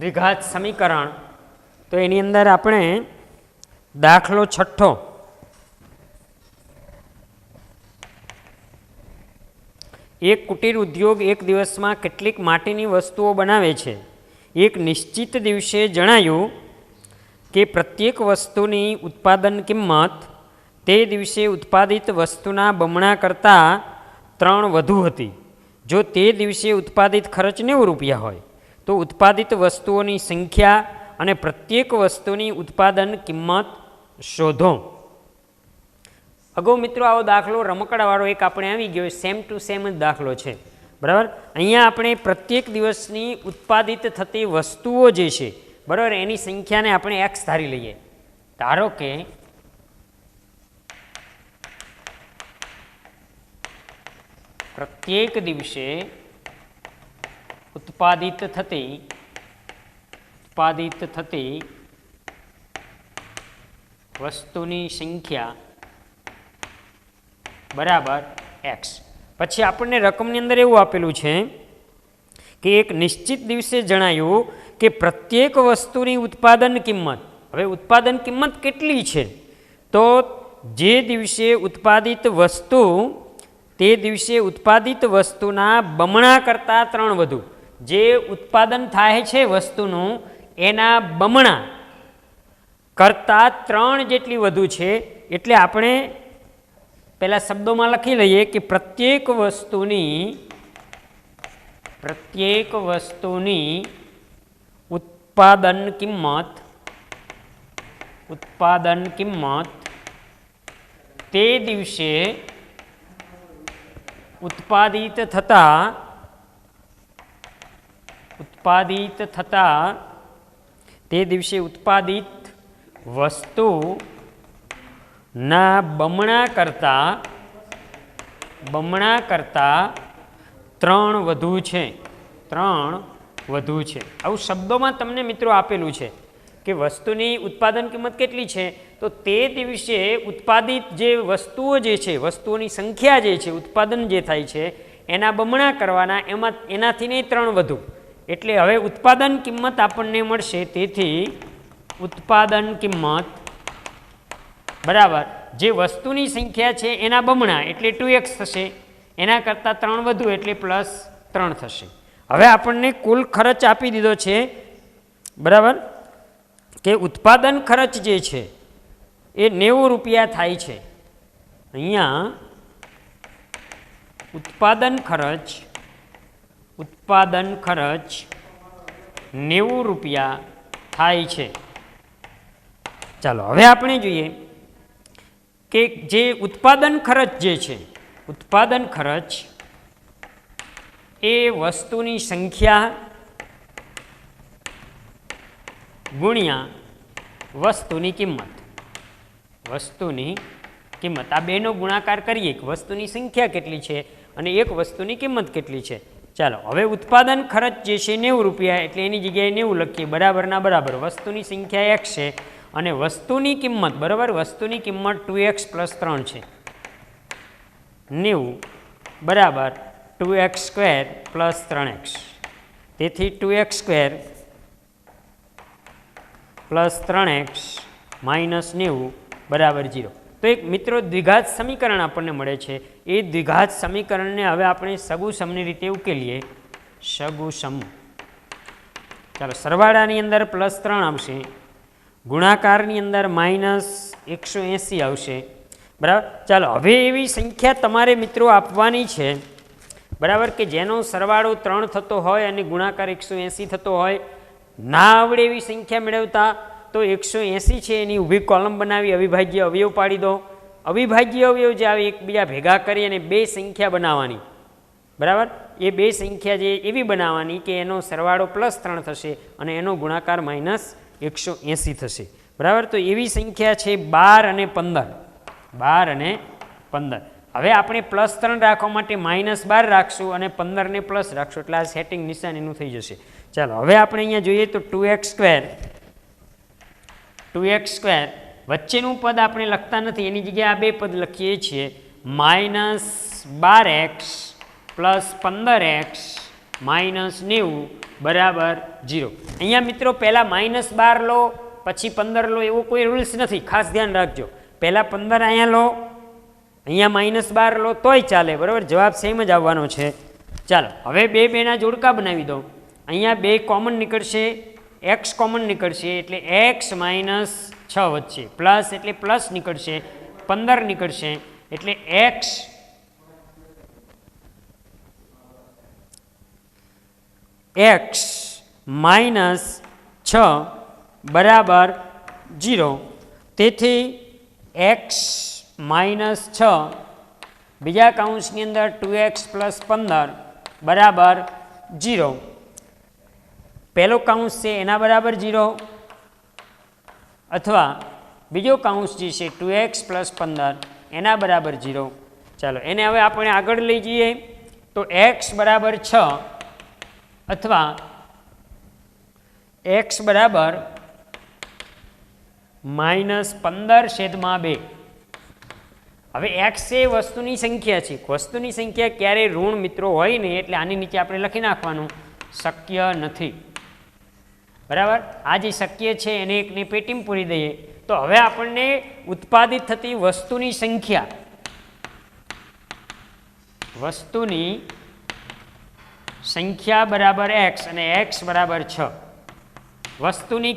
દ્વિઘાત સમીકરણ. તો એની અંદર આપણે દાખલો છઠ્ઠો, એક કુટીર ઉદ્યોગ એક દિવસમાં કેટલીક માટીની વસ્તુઓ બનાવે છે. એક નિશ્ચિત દિવસે જણાયું કે પ્રત્યેક વસ્તુની ઉત્પાદન કિંમત તે દિવસે ઉત્પાદિત વસ્તુના બમણા કરતાં 3 વધુ હતી. જો તે દિવસે ઉત્પાદિત ખર્ચ 90 રૂપિયા હોય તો ઉત્પાદિત વસ્તુઓની સંખ્યા અને પ્રત્યેક વસ્તુની ઉત્પાદન કિંમત શોધો. અગાઉ મિત્રો આવો દાખલો રમકડાવાળો એક આપણે આવી ગયો, સેમ ટુ સેમ જ દાખલો છે, બરાબર. અહીંયા આપણે પ્રત્યેક દિવસની ઉત્પાદિત થતી વસ્તુઓ જે છે, બરાબર, એની સંખ્યાને આપણે એક્સ ધારી લઈએ. ધારો કે પ્રત્યેક દિવસે ઉત્પાદિત થતી વસ્તુની સંખ્યા બરાબર એક્સ. પછી આપણને રકમની અંદર એવું આપેલું છે કે એક નિશ્ચિત દિવસે જણાયું કે પ્રત્યેક વસ્તુની ઉત્પાદન કિંમત, હવે ઉત્પાદન કિંમત કેટલી છે, તો જે દિવસે ઉત્પાદિત વસ્તુ તે દિવસે ઉત્પાદિત વસ્તુના બમણા કરતાં 3 વધુ. જે ઉત્પાદન થાય છે વસ્તુનું એના બમણા કરતાં 3 જેટલી વધુ છે. એટલે આપણે પહેલાં શબ્દોમાં લખી લઈએ કે પ્રત્યેક વસ્તુની ઉત્પાદન કિંમત તે દિવસે ઉત્પાદિત વસ્તુના બમણા કરતાં 3 વધુ છે. આવું શબ્દોમાં તમને મિત્રો આપેલું છે કે વસ્તુની ઉત્પાદન કિંમત કેટલી છે, તો તે દિવસે ઉત્પાદિત જે વસ્તુઓ જે છે, વસ્તુઓની સંખ્યા જે છે, ઉત્પાદન જે થાય છે એના બમણા કરવાના, એનાથી નહીં 3 વધુ. એટલે હવે ઉત્પાદન કિંમત આપણને મળશે. તેથી ઉત્પાદન કિંમત બરાબર જે વસ્તુની સંખ્યા છે એના બમણા એટલે 2x થશે, એના કરતાં 3 વધુ એટલે +3 થશે. હવે આપણને કુલ ખર્ચ આપી દીધો છે, બરાબર, કે ઉત્પાદન ખર્ચ જે છે એ 90 રૂપિયા થાય છે. અહીંયા ઉત્પાદન ખર્ચ 90 રૂપિયા થાય છે. ચાલો હવે આપણે જોઈએ કે જે ઉત્પાદન ખર્ચ જે છે, ઉત્પાદન ખર્ચ એ વસ્તુની સંખ્યા ગુણ્યા વસ્તુની કિંમત, આ બેનો ગુણાકાર કરીએ કે વસ્તુની સંખ્યા કેટલી છે અને એક વસ્તુની કિંમત કેટલી છે. ચાલો હવે ઉત્પાદન ખર્ચ જે છે 90 રૂપિયા એટલે એની જગ્યાએ 90 લખીએ, બરાબરના બરાબર. વસ્તુની સંખ્યા x છે અને વસ્તુની કિંમત, બરાબર, વસ્તુની કિંમત 2x + 3 છે. 90 બરાબર 2x² + 3x. તેથી 2x² + 3x - 90 બરાબર 0. તો એક મિત્રો દ્વિઘાત સમીકરણ આપણને મળે છે. એ દ્વિઘાત સમીકરણને હવે આપણે સગુસમની રીતે ઉકેલીએ. સગુસમ. ચાલો સરવાળાની અંદર +3 આવશે, ગુણાકારની અંદર -180 આવશે, બરાબર. ચાલો હવે એવી સંખ્યા તમારે મિત્રો આપવાની છે, બરાબર, કે જેનો સરવાળો 3 થતો હોય અને ગુણાકાર 180 થતો હોય. ના આવડે એવી સંખ્યા મેળવતા તો 180 છે એની ઊભી કોલમ બનાવી અવિભાજ્ય અવયવ પાડી દો. અવિભાજ્ય અવયવ જે આવે એકબીજા ભેગા કરી અને 2 સંખ્યા બનાવવાની, બરાબર. એ 2 સંખ્યા જે એવી બનાવવાની કે એનો સરવાળો +3 થશે અને એનો ગુણાકાર -180 થશે, બરાબર. તો એવી સંખ્યા છે 12 અને 15. હવે આપણે +3 રાખવા માટે -12 રાખશું અને 15ને પ્લસ રાખશું એટલે આ સેટિંગ નિશાન એનું થઈ જશે. ચાલો હવે આપણે અહીંયા જોઈએ તો 2x² વચ્ચેનું પદ આપણે લખતા નથી, એની જગ્યાએ આ 2 પદ લખીએ છીએ. -12x + 15x - 90 બરાબર 0. અહીંયા મિત્રો પહેલાં -12 લો પછી 15 લો એવો કોઈ રૂલ્સ નથી, ખાસ ધ્યાન રાખજો. પહેલાં 15 અહીંયા લો, અહીંયા -12 લો તોય ચાલે, બરાબર. જવાબ સેમ જ આવવાનો છે. ચાલો હવે બેના જોડકા બનાવી દો. અહીંયા 2 કોમન નીકળશે, x કોમન નીકળશે એટલે x - 6 વચ્ચે પ્લસ એટલે પ્લસ નીકળશે, 15 નીકળશે એટલે x -6 બરાબર 0. તેથી x -6 બીજા કૌંસની અંદર 2x + 15 બરાબર 0. પહેલો કૌંસ છે એના બરાબર 0 અથવા બીજો કૌંસ જે છે 2x + 15 એના બરાબર 0. ચાલો એને હવે આપણે આગળ લઈ જઈએ તો x બરાબર 6 અથવા x બરાબર -15/2. હવે x એ વસ્તુની સંખ્યા છે. વસ્તુની સંખ્યા ક્યારેય ઋણ મિત્રો હોય નહીં એટલે આની નીચે આપણે લખી નાખવાનું શક્ય નથી, બરાબર. આ જે શક્ય છે એને એકને પેટીમાં પૂરી દઈએ તો હવે આપણને ઉત્પાદિત થતી વસ્તુની સંખ્યા, વસ્તુની સંખ્યા બરાબર x અને x બરાબર 6. વસ્તુની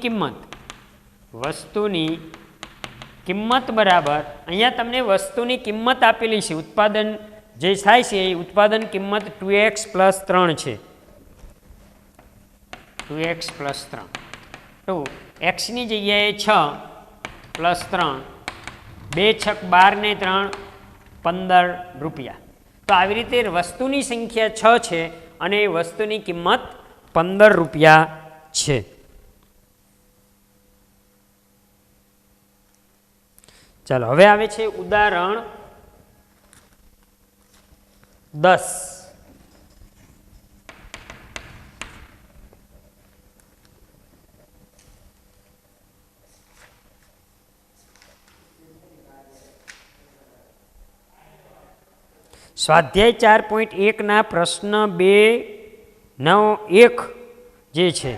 કિંમત બરાબર, અહીંયા તમને વસ્તુની કિંમત આપેલી છે, ઉત્પાદન જે થાય છે એ ઉત્પાદન કિંમત 2x + 3 છે. 2x + 3 તો xની જગ્યાએ 6 + 3, 2 × 6 12 ને 3 15 રૂપિયા. તો આવી રીતે વસ્તુની સંખ્યા 6 છે અને એ વસ્તુની કિંમત 15 રૂપિયા છે. ચાલો હવે આવે છે ઉદાહરણ 10. સ્વાધ્યાય 4.1 પ્રશ્ન 2/9 જે છે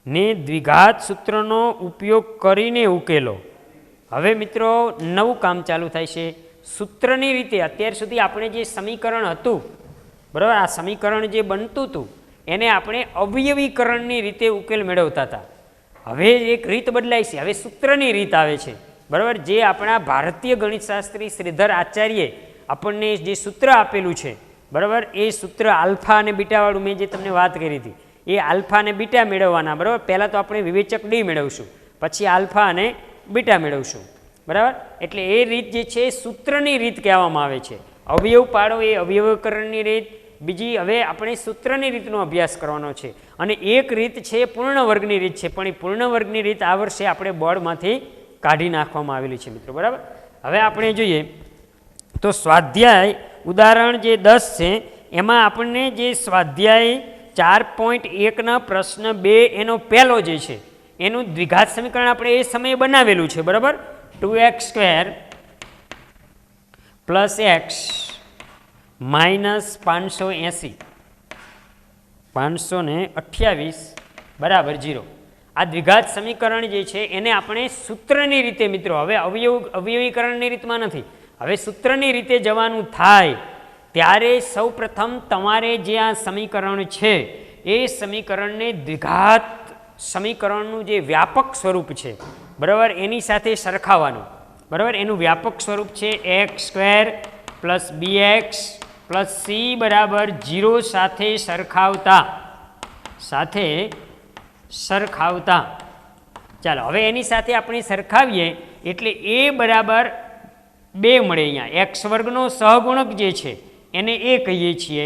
ને દ્વિઘાત સૂત્રનો ઉપયોગ કરીને ઉકેલો. હવે મિત્રો નવું કામ ચાલુ થાય છે. સૂત્રની રીતે અત્યાર સુધી આપણે જે સમીકરણ હતું, બરાબર, આ સમીકરણ જે બનતું હતું એને આપણે અવયવીકરણની રીતે ઉકેલ મેળવતા હતા. હવે એક રીત બદલાય છે, હવે સૂત્રની રીત આવે છે, બરાબર. જે આપણા ભારતીય ગણિતશાસ્ત્રી શ્રીધર આચાર્યે આપણને જે સૂત્ર આપેલું છે, બરાબર, એ સૂત્ર આલ્ફા અને બીટાવાળું મેં જે તમને વાત કરી હતી એ આલ્ફા અને બીટા મેળવવાના, બરાબર. પહેલાં તો આપણે વિવેચક ડી મેળવશું, પછી આલ્ફા અને બીટા મેળવશું, બરાબર. એટલે એ રીત જે છે સૂત્રની રીત કહેવામાં આવે છે. અવયવ પાડો એ અવયવીકરણની રીત. બીજી હવે આપણે સૂત્રની રીતનો અભ્યાસ કરવાનો છે અને એક રીત છે પૂર્ણ વર્ગની રીત છે, પણ એ પૂર્ણ વર્ગની રીત આ વર્ષે આપણે બોર્ડમાંથી કાઢી નાખવામાં આવેલી છે મિત્રો, બરાબર. હવે આપણે જોઈએ તો સ્વાધ્યાય ઉદાહરણ જે 10 છે એમાં આપણને જે સ્વાધ્યાય 4.1 પ્રશ્ન 2 એનો પહેલો જે છે એનું દ્વિઘાત સમીકરણ આપણે એ સમયે બનાવેલું છે, બરાબર. 2x² + x -580 528 બરાબર 0. આ દ્વિઘાત સમીકરણ જે છે એને આપણે સૂત્રની રીતે મિત્રો, હવે અવયવીકરણની રીતમાં નથી, હવે સૂત્રની રીતે જવાનું થાય ત્યારે સૌ પ્રથમ તમારે જે આ સમીકરણ છે એ સમીકરણને દ્વિઘાત સમીકરણનું જે વ્યાપક સ્વરૂપ છે, બરાબર, એની સાથે સરખાવવાનું, બરાબર. એનું વ્યાપક સ્વરૂપ છે x² + bx + c બરાબર 0 સાથે સરખાવતા. ચાલો હવે એની સાથે આપણે સરખાવીએ એટલે a બરાબર 2 મળે. અહીંયા x વર્ગનો સહગુણક જે છે એને a કહીએ છીએ,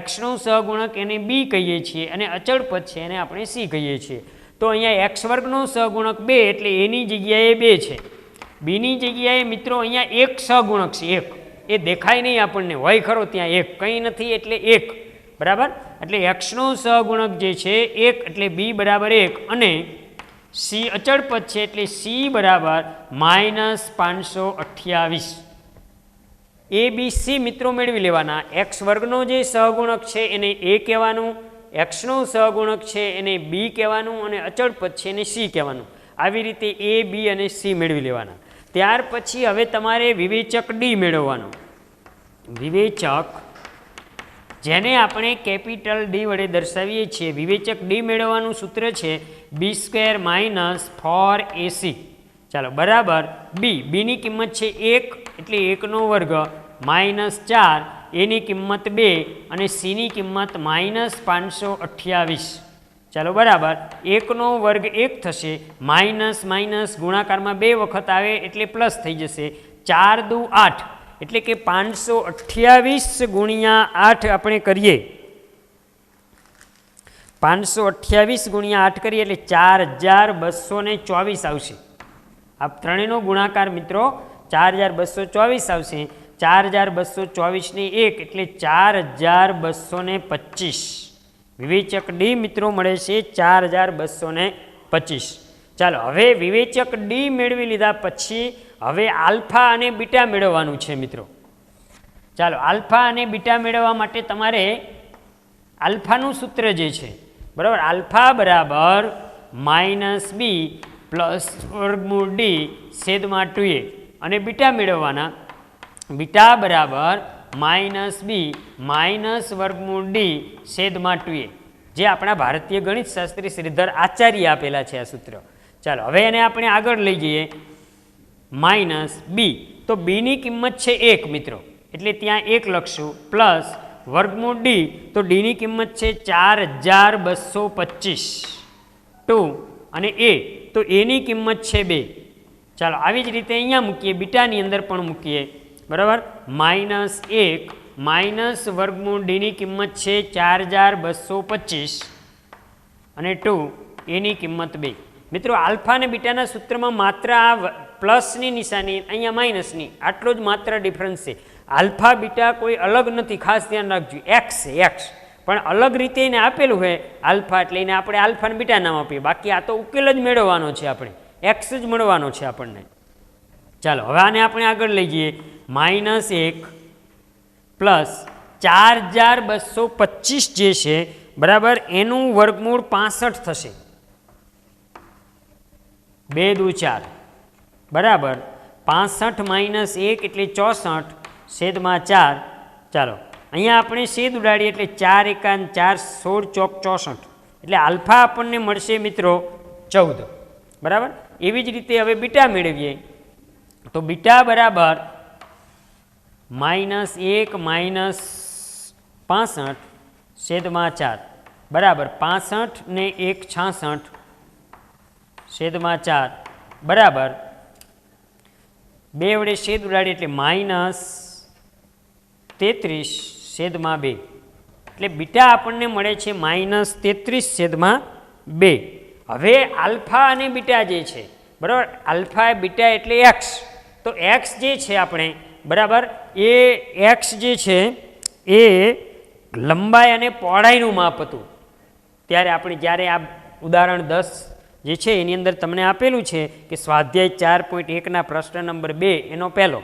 xનો સહગુણક એને b કહીએ છીએ અને અચળ પદ છે એને આપણે c કહીએ છીએ. તો અહીંયા x વર્ગનો સહગુણક 2 એટલે એની જગ્યાએ 2 છે, બીની જગ્યાએ મિત્રો અહીંયા એક સહગુણક છે, એક. એ દેખાય નહીં આપણને, હોય ખરો ત્યાં એક, કંઈ નથી એટલે 1, બરાબર. એટલે xનો સહગુણક જે છે 1 એટલે b બરાબર 1 અને c અચળ પદ છે એટલે c બરાબર -528. a b c મિત્રો મેળવી લેવાના. x વર્ગનો જે સહગુણક છે એને a કહેવાનું, એક્સનો સહગુણક છે એને બી કહેવાનું અને અચળ પદ છે એને સી કહેવાનું. આવી રીતે એ બી અને સી મેળવી લેવાના. ત્યાર પછી હવે તમારે વિવેચક ડી મેળવવાનો. વિવેચક જેને આપણે કેપિટલ ડી વડે દર્શાવીએ છીએ. વિવેચક ડી મેળવવાનું સૂત્ર છે બી સ્ક્વેર માઇનસ 4ac. ચાલો બરાબર બી. બીની કિંમત છે 1 એટલે 1નો વર્ગ માઇનસ 4, એની કિંમત 2 અને સીની કિંમત માઇનસ 528. ચાલો બરાબર 1નો વર્ગ 1 થશે, માઇનસ માઇનસ ગુણાકારમાં 2 વખત આવે એટલે પ્લસ થઈ જશે. 4 દુ 8 એટલે કે 528 ગુણ્યા 8 આપણે કરીએ. 528 ગુણ્યા 8 કરીએ એટલે 4224 આવશે. આ ત્રણેયનો ગુણાકાર મિત્રો 4224 આવશે. 4224 ને 1 એટલે 4225. વિવેચક ડી મિત્રો મળે છે 4225. ચાલો હવે વિવેચક ડી મેળવી લીધા પછી હવે આલ્ફા અને બીટા મેળવવાનું છે મિત્રો. ચાલો આલ્ફા અને બીટા મેળવવા માટે તમારે આલ્ફાનું સૂત્ર જે છે બરાબર, આલ્ફા બરાબર માઇનસ બી પ્લસ વર્ગમૂળ ડી છેદમાં 2a અને બીટા મેળવવાના. બીટા બરાબર માઇનસ બી માઇનસ વર્ગમૂળ ડી છેદમાં 2a, જે આપણા ભારતીય ગણિત શાસ્ત્રી શ્રીધર આચાર્ય આપેલા છે આ સૂત્ર. ચાલો હવે એને આપણે આગળ લઈ જઈએ. માઇનસ બી, તો બીની કિંમત છે 1 મિત્રો એટલે ત્યાં 1 લખશું, પ્લસ વર્ગમૂળ ડી, તો ડીની કિંમત છે 4225 2 અને એ, તો એની કિંમત છે 2. ચાલો આવી જ રીતે અહીંયા મૂકીએ, બીટાની અંદર પણ મૂકીએ બરાબર. માઇનસ 1 માઇનસ વર્ગમૂળ ડીની કિંમત છે 4225 અને 2 એની કિંમત 2. મિત્રો આલ્ફા અને બીટાના સૂત્રમાં માત્ર આ પ્લસની નિશાની, અહીંયા માઇનસની, આટલો જ માત્ર ડિફરન્સ છે. આલ્ફા બીટા કોઈ અલગ નથી, ખાસ ધ્યાન રાખજો. એક્સ છે એક્સ, પણ અલગ રીતે એને આપેલું હોય આલ્ફા એટલે એને આપણે આલ્ફા અને બીટા નામ આપીએ. બાકી આ તો ઉકેલ જ મેળવવાનો છે આપણે, એક્સ જ મળવાનો છે આપણને. ચાલો હવે આને આપણે આગળ લઈ જઈએ. માઇનસ 1 પ્લસ 4225 જે છે બરાબર એનું વર્ગમૂળ 65 થશે. 2 દુ 4 બરાબર 65 માઇનસ 1 એટલે 64 છેદમાં 4. ચાલો અહીંયા આપણે છેદ ઉડાડીએ એટલે 4 એકાન 4 16 ચોક 64 એટલે આલ્ફા આપણને મળશે મિત્રો 14 બરાબર. એવી જ રીતે હવે બીટા મેળવીએ તો બીટા બરાબર માઇનસ 1 માઇનસ 65 છેદમાં 4 બરાબર 65 ને 1 66 છેદમાં 4 બરાબર 2 વડે છેદ ઉડાડીએ એટલે માઇનસ 33 છેદમાં 2 એટલે બીટા આપણને મળે છે માઇનસ 33 છેદમાં 2. હવે આલ્ફા અને બીટા જે છે બરાબર, આલ્ફા બીટા એટલે એક્સ, તો એક્સ જે છે આપણે બરાબર એ એક્સ જે છે એ લંબાઈ અને પહોળાઈનું માપ હતું. ત્યારે આપણે જ્યારે આ ઉદાહરણ 10 જે છે એની અંદર તમને આપેલું છે કે સ્વાધ્યાય 4.1ના પ્રશ્ન નંબર 2 એનો પહેલો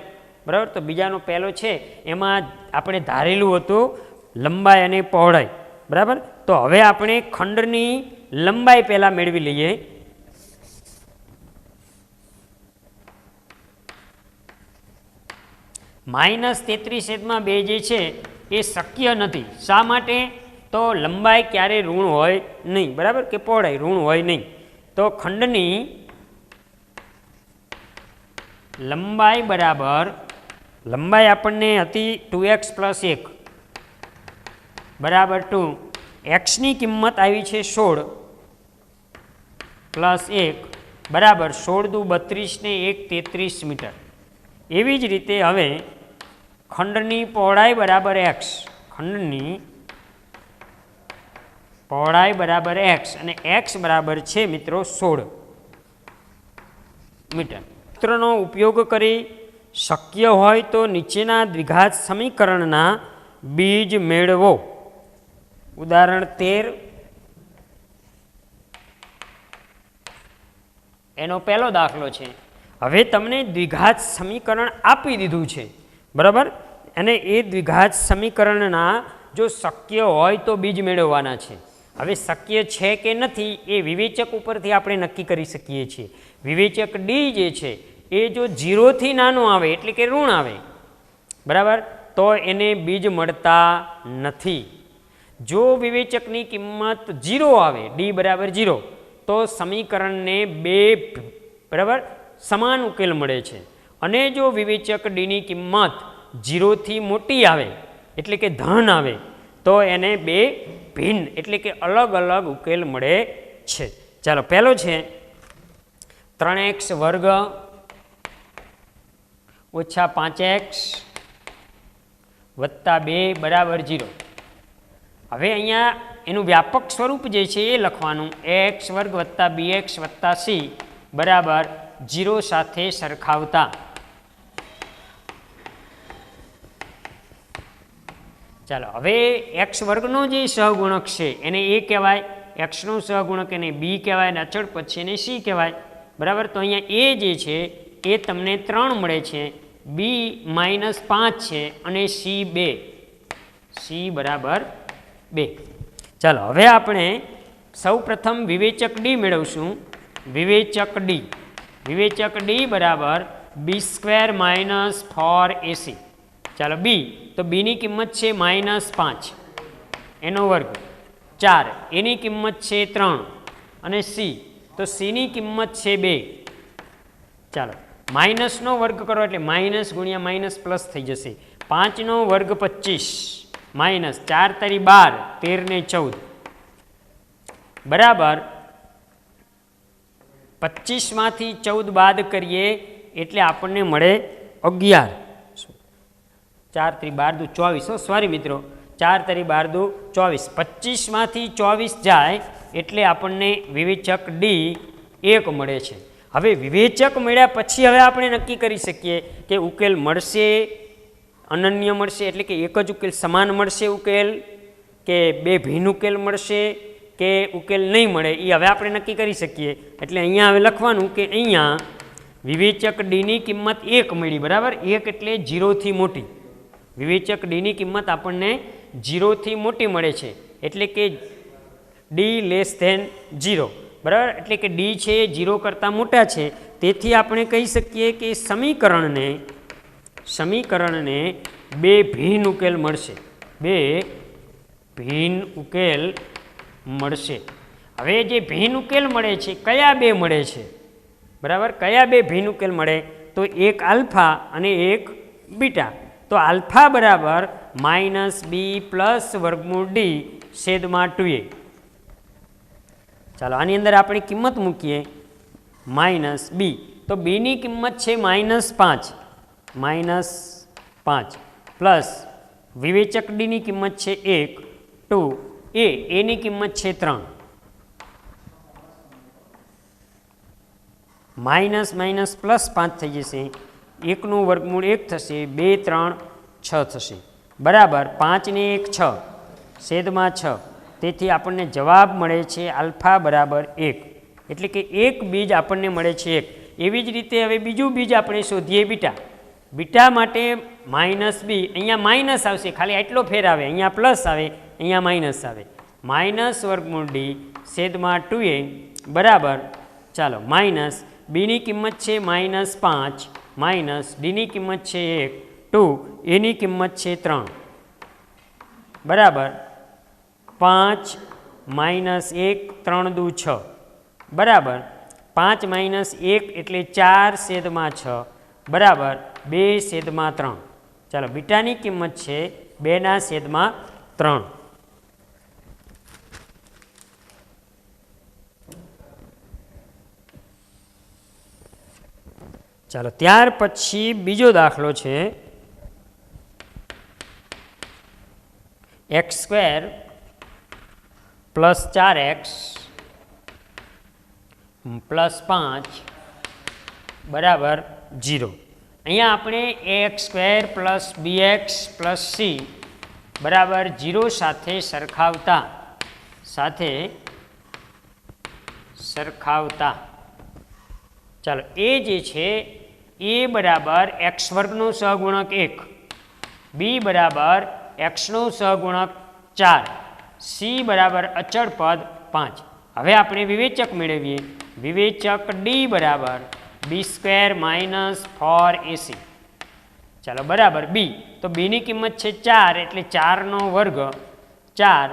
બરાબર, તો બીજાનો પહેલો છે એમાં આપણે ધારેલું હતું લંબાઈ અને પહોળાઈ બરાબર. તો હવે આપણે ખંડની લંબાઈ પહેલાં મેળવી લઈએ. માઇનસ 33 છેદમાં 2 જે છે એ શક્ય નથી. શા માટે? તો લંબાઈ ક્યારે ઋણ હોય નહીં બરાબર, કે પહોળાઈ ઋણ હોય નહીં. તો ખંડની લંબાઈ બરાબર, લંબાઈ આપણને હતી 2x પ્લસ 1 બરાબર 2, એક્સની કિંમત આવી છે 16 પ્લસ 1 બરાબર 16 દુ 32 ને 1 33 મીટર. એવી જ રીતે હવે ખંડની પહોળાઈ બરાબર એક્સ, ખંડની પહોળાઈ બરાબર એક્સ અને એક્સ બરાબર છે મિત્રો 16 મીટર. સૂત્રનો ઉપયોગ કરી શક્ય હોય તો નીચેના દ્વિઘાત સમીકરણના બીજ મેળવો. ઉદાહરણ 13 એનો પહેલો દાખલો છે. હવે તમને દ્વિઘાત સમીકરણ આપી દીધું છે બરાબર, અને એ દ્વિઘાત સમીકરણના જો શક્ય હોય તો બીજ મેળવવાના છે. હવે શક્ય છે કે નથી એ વિવેચક ઉપરથી આપણે નક્કી કરી શકીએ છીએ. વિવેચક ડી જે છે એ જો 0થી નાનો આવે એટલે કે ઋણ આવે, બરાબર, તો એને બીજ મળતા નથી. જો વિવેચકની કિંમત 0 આવે, ડી બરાબર 0, તો સમીકરણને બે, બરાબર, સમાન ઉકેલ મળે છે. અને જો વિવેચક ડીની કિંમત 0થી મોટી આવે એટલે કે ધન આવે તો એને બે ભિન્ન એટલે કે અલગ અલગ ઉકેલ મળે છે. ચાલો, પહેલો છે 3x વર્ગ ઓછા 5x વત્તા 2 બરાબર 0. હવે અહીંયા એનું વ્યાપક સ્વરૂપ જે છે એ લખવાનું, ax વર્ગ વત્તા bx વત્તા c બરાબર 0 સાથે સરખાવતા. ચાલો, હવે એક્સ વર્ગનો જે સહગુણક છે એને એ કહેવાય, એક્સનો સહગુણક એને બી કહેવાય અને અચળ પદ છે એને સી કહેવાય, બરાબર. તો અહીંયા એ જે છે એ તમને 3 મળે છે, બી -5 છે અને સી 2, સી બરાબર 2. ચાલો, હવે આપણે સૌ પ્રથમ વિવેચક ડી મેળવશું. વિવેચક ડી બરાબર b² - 4ac. ચાલો, બી, તો બીની કિંમત છે -5 એનો વર્ગ 4, એની કિંમત છે 3 અને સી, તો સીની કિંમત છે 2. ચાલો, માઇનસનો વર્ગ કરો એટલે માઇનસ ગુણ્યા માઇનસ પ્લસ થઈ જશે. 5નો વર્ગ 25 માઇનસ 4 તરી 12, 13 ને 14 બરાબર 25માંથી 14 બાદ કરીએ એટલે આપણને મળે 11. 4 તરી 12 દુ 24, સોરી મિત્રો, 4 તરી 12 દુ 24. 25માંથી 24 જાય એટલે આપણને વિવેચક ડી 1 મળે છે. હવે વિવેચક મળ્યા પછી હવે આપણે નક્કી કરી શકીએ કે ઉકેલ મળશે, અનન્ય મળશે એટલે કે એક જ ઉકેલ સમાન મળશે ઉકેલ, કે બે ભિન્ન ઉકેલ મળશે, કે ઉકેલ નહીં મળે, એ હવે આપણે નક્કી કરી શકીએ. એટલે અહીંયા હવે લખવાનું કે અહીંયા વિવેચક ડીની કિંમત 1 મળી, બરાબર. 1 એટલે 0થી મોટી. વિવેચક ડીની કિંમત આપણને 0થી મોટી મળે છે એટલે કે ડી <0, બરાબર. એટલે કે ડી છે 0 કરતાં મોટા છે. તેથી આપણે કહી શકીએ કે સમીકરણને બે ભિન્ન ઉકેલ મળશે, બે ભિન્ન ઉકેલ મળશે. હવે જે ભિન્ન ઉકેલ મળે છે કયા બે મળે છે, બરાબર, કયા બે ભિન્ન ઉકેલ મળે, તો એક આલ્ફા અને એક બીટા. તો આલ્ફા બરાબર -b પ્લસ વર્ગમૂળ ડી છેદમાં 2a. ચાલો, આની અંદર આપણે કિંમત મૂકીએ -b, તો બીની કિંમત છે -5 પ્લસ વિવેચક ડીની કિંમત છે 1, 2, એની કિંમત છે 3. માઇનસ માઇનસ પ્લસ 5 થઈ જશે, 1નું વર્ગમૂળ 1 થશે, 2, 3, 6 થશે, બરાબર. 5 ને 1 6 છેદમાં 6. તેથી આપણને જવાબ મળે છે આલ્ફા બરાબર 1, એટલે કે એક બીજ આપણને મળે છે 1. એવી જ રીતે હવે બીજું બીજ આપણે શોધીએ બીટા માટે -b, અહીંયા માઇનસ આવશે, ખાલી આટલો ફેર આવે, અહીંયા પ્લસ આવે, અહીંયા માઇનસ આવે, માઇનસ વર્ગમૂળ ડી છેદમાં 2a બરાબર. ચાલો, માઇનસ બીની કિંમત છે -5 માઇનસ ડીની કિંમત છે 1, 2, એની કિંમત છે 3 બરાબર. 5 -1 3 દુ 6 બરાબર. 5 - 1 એટલે 4 છેદમાં 6 બરાબર 2 છેદમાં 3. ચાલો, બીટાની કિંમત છે 2/3. ચાલો, ત્યાર પછી બીજો દાખલો છે x² + 4x + 5 બરાબર 0. અહીંયા આપણે ax² + bx + c બરાબર 0 સાથે સરખાવતા. ચાલો, એ જે છે એ બરાબર x² સહગુણક 1, બી બરાબર x નો સહગુણક 4 સી બરાબર અચળ પદ 5. હવે આપણે વિવેચક મેળવીએ. વિવેચક ડી બરાબર બી સ્ક્વેર માઇનસ 4ac. ચાલો બરાબર બી, તો બીની કિંમત છે 4 એટલે 4નો વર્ગ 4,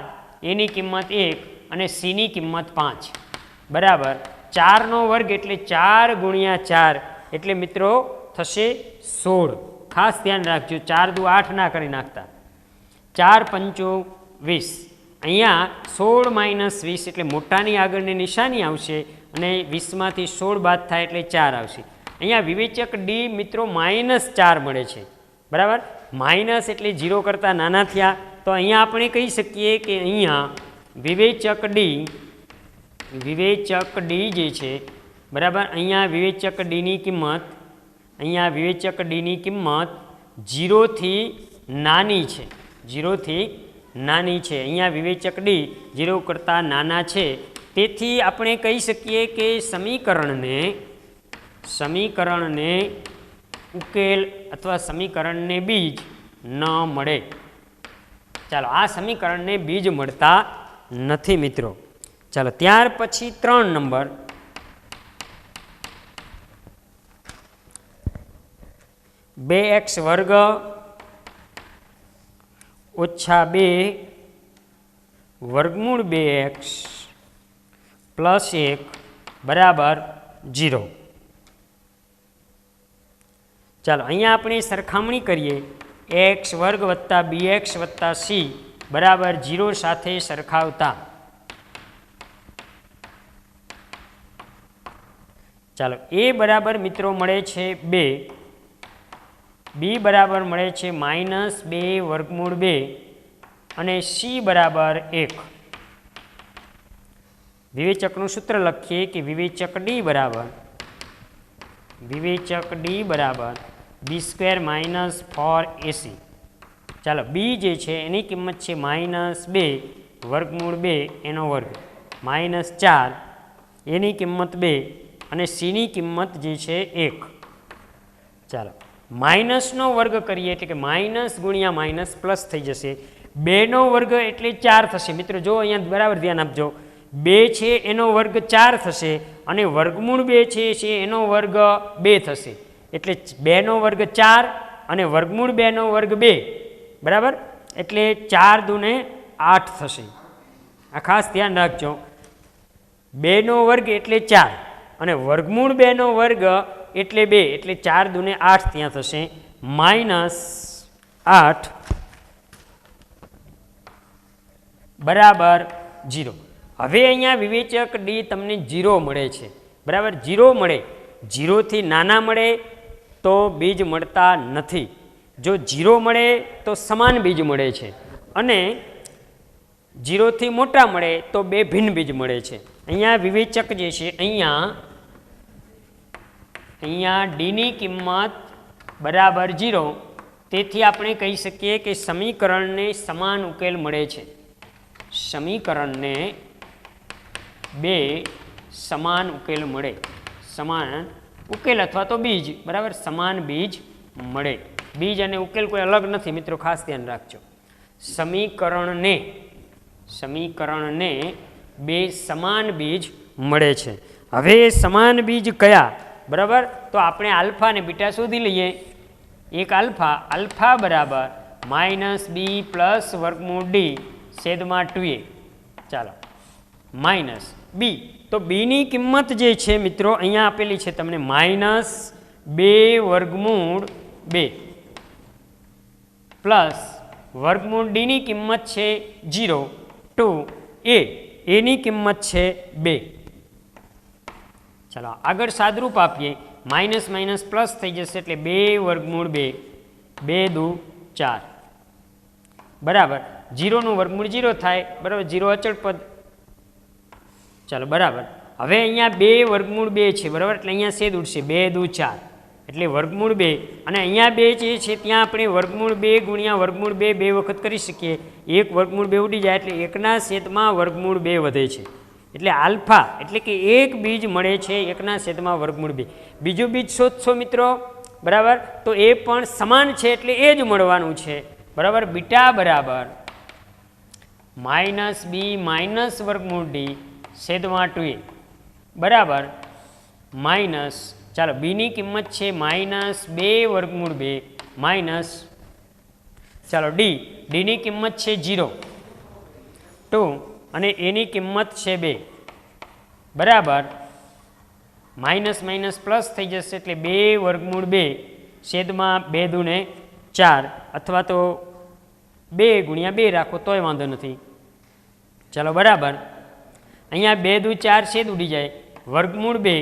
એની કિંમત 1 અને સીની કિંમત 5 બરાબર 4નો વર્ગ એટલે 4 ગુણ્યા 4 એટલે મિત્રો થશે 16. ખાસ ધ્યાન રાખજો, 4 દુ 8 ના કરી નાખતા. 4 પંચો 20. અહીંયા 16 માઇનસ 20 એટલે મોટાની આગળની નિશાની આવશે અને 20માંથી 16 બાદ થાય એટલે 4 આવશે. અહીંયા વિવેચક ડી મિત્રો -4 મળે છે બરાબર. માઇનસ એટલે 0 કરતાં નાના થયા, તો અહીંયા આપણે કહી શકીએ કે અહીંયા વિવેચક ડી જે છે બરાબર, અહીંયા વિવેચક ડીની કિંમત 0 થી નાની છે. 0 થી નાની છે. અહીંયા વિવેચક ડી 0 કરતાં નાના છે. તેથી આપણે કહી શકીએ કે સમીકરણને ઉકેલ અથવા સમીકરણને બીજ ન મળે. ચાલો, આ સમીકરણને બીજ મળતા નથી મિત્રો. ચાલો ત્યાર પછી 3 નંબર, બે એક્સ વર્ગ ઓછા 2 વર્ગમૂળ 2x પ્લસ 1 બરાબર 0. ચાલો અહીંયા આપણે સરખામણી કરીએ. એક્સ વર્ગ વત્તા bx વત્તા સી બરાબર 0 સાથે સરખાવતા. ચાલો એ બરાબર મિત્રો મળે છે 2, બી બરાબર મળે છે -2 વર્ગમૂળ 2 અને સી બરાબર 1. વિવેચકનું સૂત્ર લખીએ કે વિવેચક ડી બરાબર બી સ્ક્વેર માઇનસ 4ac. ચાલો બી જે છે એની કિંમત છે -2 વર્ગમૂળ 2 એનો વર્ગ -4 એની કિંમત 2 અને સીની કિંમત જે છે 1. ચાલો માઇનસનો વર્ગ કરીએ એટલે કે માઇનસ ગુણ્યા માઇનસ પ્લસ થઈ જશે. 2નો વર્ગ એટલે 4 થશે. મિત્રો જો અહીંયા બરાબર ધ્યાન આપજો, 2 છે એનો વર્ગ 4 થશે અને વર્ગમૂળ 2 છે એનો વર્ગ 2 થશે. એટલે 2નો વર્ગ 4 અને વર્ગમૂળ 2નો વર્ગ 2 બરાબર, એટલે 4 દુને 8 થશે. આ ખાસ ધ્યાન રાખજો, 2નો વર્ગ એટલે 4 અને વર્ગમૂળ 2નો વર્ગ એટલે 2 એટલે 4 દુને 8 ત્યાં થશે -8 બરાબર 0. હવે અહીંયા વિવેચક ડી તમને 0 મળે છે બરાબર. 0 મળે, 0 થી નાના મળે તો બીજ મળતા નથી. જો 0 મળે તો સમાન બીજ મળે છે અને 0 થી મોટા મળે તો 2 ભિન્ન બીજ મળે છે. અહીંયા વિવેચક જે છે અહીંયા ડીની કિંમત બરાબર 0, તેથી આપણે કહી શકીએ કે સમીકરણને સમાન ઉકેલ મળે છે. સમીકરણને 2 સમાન ઉકેલ મળે. સમાન ઉકેલ અથવા તો બીજ બરાબર, સમાન બીજ મળે. બીજ અને ઉકેલ કોઈ અલગ નથી મિત્રો, ખાસ ધ્યાન રાખજો. સમીકરણને 2 સમાન બીજ મળે છે. હવે સમાન બીજ કયા બરાબર, તો આપણે આલ્ફા અને બીટા શોધી લઈએ. એક આલ્ફા બરાબર -b પ્લસ વર્ગમૂળ d છેદમાં 2a. ચાલો માઇનસ બી, તો બીની કિંમત જે છે મિત્રો અહીંયા આપેલી છે તમને -2 વર્ગમૂળ 2 પ્લસ વર્ગમૂળ ડીની કિંમત છે 0 ટુ એની કિંમત છે 2. ચાલો આગળ સાદરૂપ આપીએ. માઇનસ માઇનસ પ્લસ થઈ જશે એટલે 2 વર્ગમૂળ 2 2 દુ 4 બરાબર. 0નું વર્ગમૂળ 0 થાય બરાબર, 0 અચળ પદ. ચાલો બરાબર. હવે અહીંયા 2 વર્ગમૂળ 2 છે બરાબર, એટલે અહીંયા છેદ ઉડશે 2 દુ 4 એટલે વર્ગમૂળ 2 અને અહીંયા 2 જે છે ત્યાં આપણે વર્ગમૂળ 2 ગુણ્યા વર્ગમૂળ 2 2 વખત કરી શકીએ. એક વર્ગમૂળ 2 ઉડી જાય એટલે 1/માં વર્ગમૂળ 2 વધે છે. એટલે આલ્ફા એટલે કે એક બીજ મળે છે 1/માં વર્ગમૂળ 2. બીજું બીજ શોધશો મિત્રો બરાબર, તો એ પણ સમાન છે એટલે એ જ મળવાનું છે બરાબર. બીટા બરાબર માઇનસ બી માઇનસ વર્ગમૂળ ડી છેદમાં 2a બરાબર માઇનસ, ચાલો બીની કિંમત છે માઇનસ 2 વર્ગમૂળ 2 માઇનસ, ચાલો ડીની કિંમત છે 0 2 અને એની કિંમત છે 2 બરાબર માઇનસ માઇનસ પ્લસ થઈ જશે એટલે 2 વર્ગમૂળ 2 છેદમાં 2 દૂને 4 અથવા તો 2 ગુણ્યા 2 રાખો તોય વાંધો નથી. ચાલો બરાબર અહીંયા 2 દૂ 4 છેદ ઉડી જાય, વર્ગમૂળ 2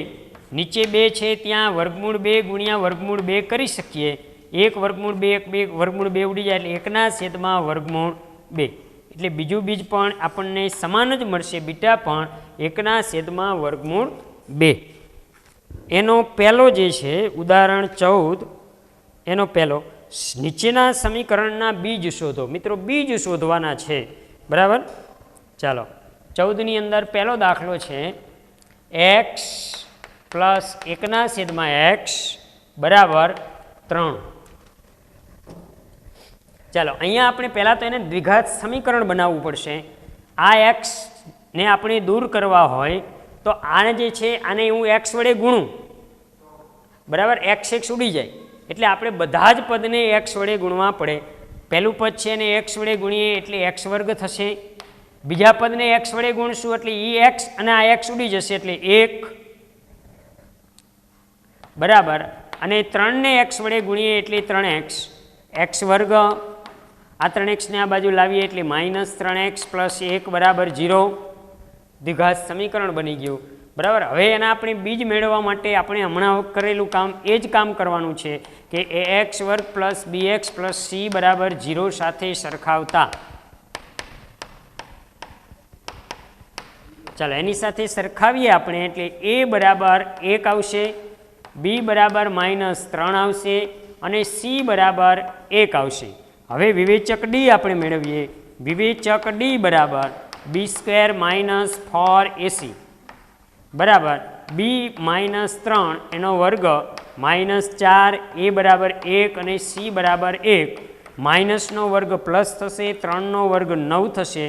નીચે 2 છે ત્યાં વર્ગમૂળ 2 ગુણ્યા વર્ગમૂળ 2 કરી શકીએ. 1 વર્ગમૂળ 2 વર્ગમૂળ 2 ઉડી જાય એટલે 1ના છેદમાં વર્ગમૂળ 2 એટલે બીજું બીજ પણ આપણને સમાન જ મળશે, બીટા પણ 1ના છેદમાં વર્ગમૂળ 2. એનો પહેલો જે છે ઉદાહરણ 14 એનો પહેલો, નીચેના સમીકરણના બીજ શોધો. મિત્રો બીજ શોધવાના છે બરાબર. ચાલો 14ની અંદર પહેલો દાખલો છે એક્સ પ્લસ 1ના છેદમાં એક્સ બરાબર 3. ચાલો અહીંયા આપણે પહેલાં તો એને દ્વિઘાત સમીકરણ બનાવવું પડશે. આ એક્સને આપણે દૂર કરવા હોય તો આને જે છે આને હું એક્સ વડે ગુણું બરાબર, એક્સ એક્સ ઉડી જાય એટલે આપણે બધા જ પદને એક્સ વડે ગુણવા પડે. પહેલું પદ છે એને એક્સ વડે ગુણીએ એટલે એક્સ વર્ગ થશે, બીજા પદને એક્સ વડે ગુણશું એટલે ઈ એક્સ અને આ એક્સ ઉડી જશે એટલે 1 બરાબર, અને 3ને એક્સ વડે ગુણીએ એટલે 3x એક્સ વર્ગ, આ 3xને આ બાજુ લાવીએ એટલે માઇનસ 3x પ્લસ 1 બરાબર 0. દ્વિઘાત સમીકરણ બની ગયું બરાબર. હવે એના આપણે બીજ મેળવવા માટે આપણે હમણાં કરેલું કામ એ જ કામ કરવાનું છે કે ax વર્ગ પ્લસ bx પ્લસ c બરાબર 0 સાથે સરખાવતા. ચાલો એની સાથે સરખાવીએ આપણે એટલે a બરાબર 1 આવશે, b બરાબર માઇનસ 3 આવશે અને c બરાબર 1 આવશે. હવે વિવેચક ડી આપણે મેળવીએ. વિવેચક ડી બરાબર બી સ્ક્વેર માઇનસ 4ac બરાબર બી માઇનસ 3 એનો વર્ગ માઇનસ 4, એ બરાબર 1 અને સી બરાબર 1. માઇનસનો વર્ગ પ્લસ થશે, 3નો વર્ગ 9 થશે,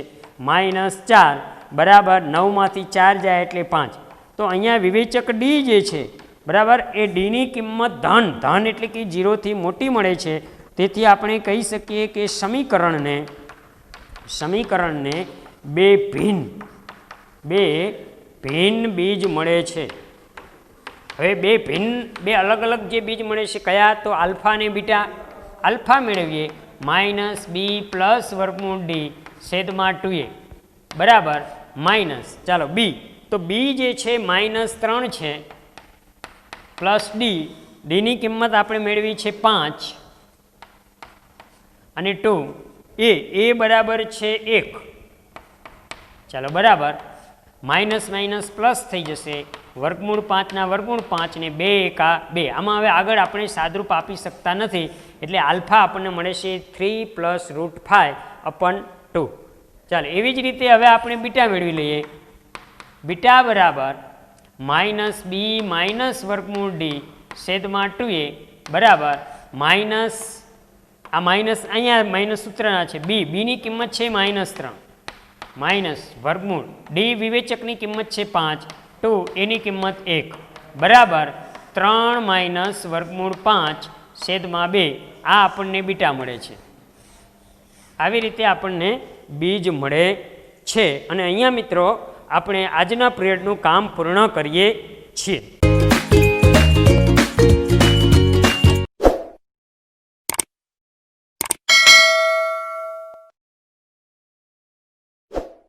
માઇનસ 4 બરાબર 9માંથી 4 જાય એટલે 5. તો અહીંયા વિવેચક ડી જે છે બરાબર એ ડીની કિંમત ધન એટલે કે 0થી મોટી મળે છે. તેથી આપણે કહી શકીએ કે સમીકરણને બે ભિન્ન બીજ મળે છે. હવે બે અલગ અલગ જે બીજ મળે છે કયા, તો આલ્ફા અને બીટા. આલ્ફા મેળવીએ માઇનસ બી પ્લસ વર્ગમૂળ ડી છેદમાં 2a બરાબર માઇનસ, ચાલો બી, તો બી જે છે માઇનસ 3 છે પ્લસ ડીની કિંમત આપણે મેળવી છે 5 અને 2, એ બરાબર છે 1. ચાલો બરાબર માઇનસ માઇનસ પ્લસ થઈ જશે, વર્ગમૂળ 5ના વર્ગમૂળ 5 ને 2 એકા 2. આમાં હવે આગળ આપણે સાદરૂપ આપી શકતા નથી એટલે આલ્ફા આપણને મળે છે 3 પ્લસ √5/2. ચાલો એવી જ રીતે હવે આપણે બીટા મેળવી લઈએ. બીટા બરાબર માઇનસ બી માઇનસ વર્ગમૂળ ડી છેદમાં 2a બરાબર માઇનસ, આ માઇનસ અહીંયા માઇનસ સૂત્રના છે, બીની કિંમત છે -3 માઇનસ વર્ગમૂળ ડી વિવેચકની કિંમત છે 5, 2 એની કિંમત 1 બરાબર 3 માઇનસ વર્ગમૂળ 5 છેદમાં 2. આ આપણને બીટા મળે છે. આવી રીતે આપણને બીજ મળે છે. અને અહીંયા મિત્રો આપણે આજના પિરિયડનું કામ પૂર્ણ કરીએ છીએ.